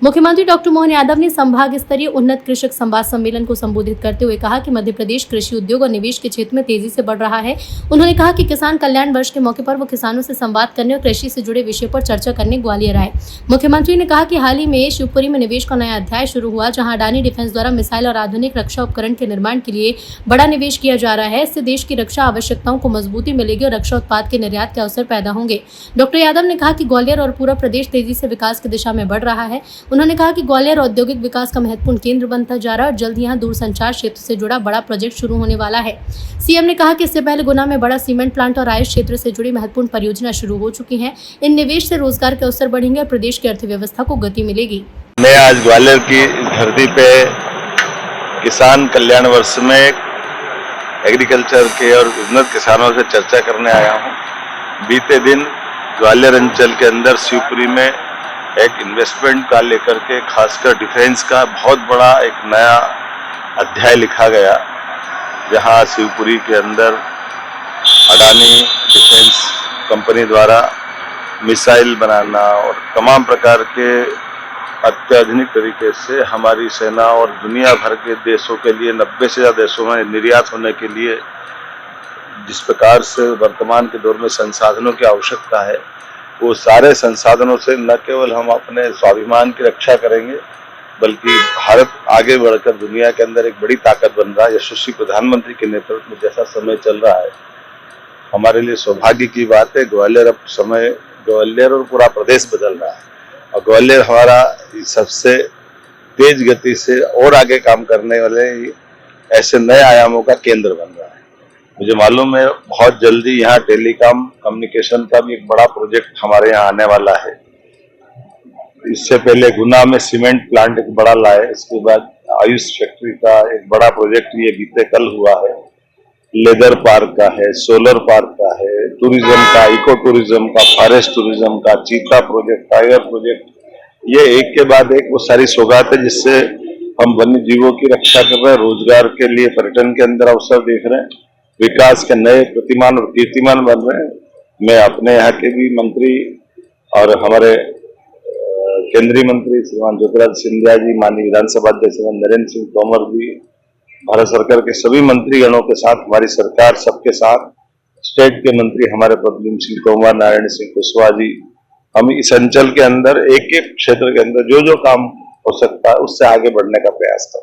मुख्यमंत्री डॉक्टर मोहन यादव ने संभाग स्तरीय उन्नत कृषक संवाद सम्मेलन को संबोधित करते हुए कहा कि मध्य प्रदेश कृषि उद्योग और निवेश के क्षेत्र में तेजी से बढ़ रहा है। उन्होंने कहा कि किसान कल्याण वर्ष के मौके पर वो किसानों से संवाद करने और कृषि से जुड़े विषय पर चर्चा करने ग्वालियर आए। मुख्यमंत्री ने कहा कि हाल ही में शिवपुरी में निवेश का नया अध्याय शुरू हुआ, जहाँ अडानी डिफेंस द्वारा मिसाइल और आधुनिक रक्षा उपकरण के निर्माण के लिए बड़ा निवेश किया जा रहा है। इससे देश की रक्षा आवश्यकताओं को मजबूती मिलेगी और रक्षा उत्पाद के निर्यात के अवसर पैदा होंगे। डॉक्टर यादव ने कहा कि ग्वालियर और पूरा प्रदेश तेजी से विकास की दिशा में बढ़ रहा है। उन्होंने कहा कि ग्वालियर औद्योगिक विकास का महत्वपूर्ण केंद्र बनता जा रहा है और जल्द यहां दूरसंचार क्षेत्र से जुड़ा बड़ा प्रोजेक्ट शुरू होने वाला है। सीएम ने कहा कि इससे पहले गुना में बड़ा सीमेंट प्लांट और आयुष क्षेत्र से जुड़ी महत्वपूर्ण परियोजना शुरू हो चुकी हैं। इन निवेश से रोजगार के अवसर बढ़ेंगे और प्रदेश की अर्थव्यवस्था को गति मिलेगी। मैं आज ग्वालियर की धरती पे किसान कल्याण वर्ष में एग्रीकल्चर के और उन्नत किसानों से चर्चा करने आया हूँ। बीते दिन ग्वालियर अंचल के अंदर शिवपुरी में एक इन्वेस्टमेंट का लेकर के खासकर डिफेंस का बहुत बड़ा एक नया अध्याय लिखा गया, जहां शिवपुरी के अंदर अडानी डिफेंस कंपनी द्वारा मिसाइल बनाना और तमाम प्रकार के अत्याधुनिक तरीके से हमारी सेना और दुनिया भर के देशों के लिए 90 से ज़्यादा देशों में निर्यात होने के लिए जिस प्रकार से वर्तमान के दौर में संसाधनों की आवश्यकता है, वो सारे संसाधनों से न केवल हम अपने स्वाभिमान की रक्षा करेंगे, बल्कि भारत आगे बढ़कर दुनिया के अंदर एक बड़ी ताकत बन रहा है। यशस्वी प्रधानमंत्री के नेतृत्व में जैसा समय चल रहा है, हमारे लिए सौभाग्य की बात है। ग्वालियर और पूरा प्रदेश बदल रहा है और ग्वालियर हमारा सबसे तेज गति से और आगे काम करने वाले ऐसे नए आयामों का केंद्र बन रहा है। मुझे मालूम है बहुत जल्दी यहाँ टेलीकॉम कम्युनिकेशन का भी एक बड़ा प्रोजेक्ट हमारे यहाँ आने वाला है। इससे पहले गुना में सीमेंट प्लांट एक बड़ा लाए, इसके बाद आयुष फैक्ट्री का एक बड़ा प्रोजेक्ट ये बीते कल हुआ है। लेदर पार्क का है, सोलर पार्क का है, टूरिज्म का, इको टूरिज्म का, फॉरेस्ट टूरिज्म का, चीता प्रोजेक्ट, टाइगर प्रोजेक्ट, ये एक के बाद एक वो सारी सौगात है जिससे हम वन्य जीवों की रक्षा कर रहे हैं, रोजगार के लिए पर्यटन के अंदर अवसर देख रहे हैं, विकास के नए प्रतिमान और कीर्तिमान बन रहे हैं। मैं अपने यहाँ के भी मंत्री और हमारे केंद्रीय मंत्री श्रीमान ज्योतिरादित्य सिंधिया जी, माननीय विधानसभा अध्यक्ष नरेंद्र सिंह तोमर जी, भारत सरकार के सभी मंत्रीगणों के साथ हमारी सरकार सबके साथ, स्टेट के मंत्री हमारे प्रद्युम्न सिंह तोमर, नारायण सिंह कुशवाहा जी, हम इस अंचल के अंदर एक एक क्षेत्र के अंदर जो जो काम हो सकता है उससे आगे बढ़ने का प्रयास करें।